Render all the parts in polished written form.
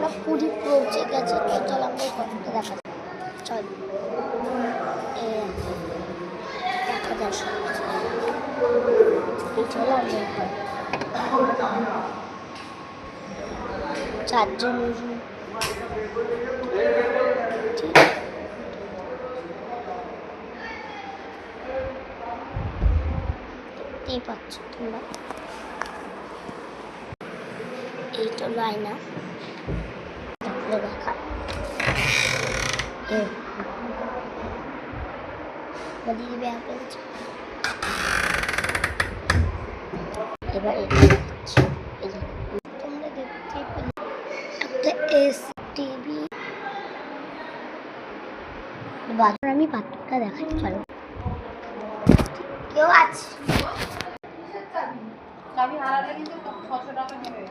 আমরা পুরী পৌঁছে গেছি। চল আমরা এই ঘরটা দেখা চল। দেখা দর্শন এই চলো আমরা চারজন দেখতেই পাচ্ছ তোমরা। এই তো আয়না দেখা দিদি ব্যাগ পেয়েছে। এবার তোমরা দেখতেই পেলে একটা এসি টিভি। আমি বাথরুমটা দেখাই চলো। কেউ আছে? চাবি হারালে কিন্তু 600 টাকা নেবে।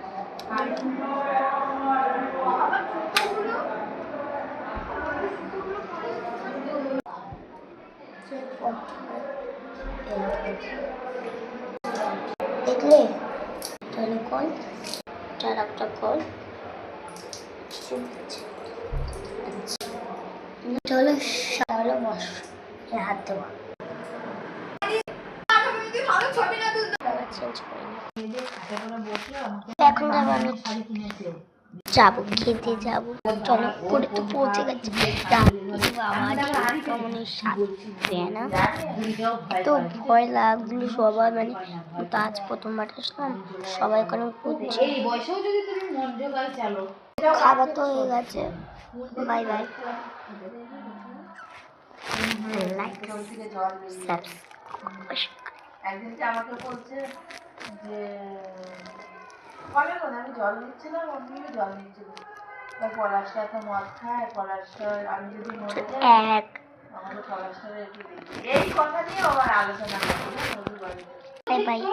দেখলে তাহলে কল চার একটা কল চলো তাহলে বস হাত দেওয়া এখন যাবো আমি যাবো খেতে যাবো। চলো করে তো পৌঁছে গেছি। না তো ভয় লাগলো সবাই, মানে তো আজ প্রথমবার আসলাম সবাই কোনো করছে। খাবার তো হয়ে গেছে। Bye bye. একদিনকে আমাকে বলছে যে আমি জল নিচ্ছিলাম, অন্য জল নিচ্ছিল। পলাশটা তো মদ খায়, পলাশটা আমি যদি মরে যাই আমাদের পলাশটা একটু দেখি। এই কথা নিয়ে আবার আলোচনা করবো। Bye bye.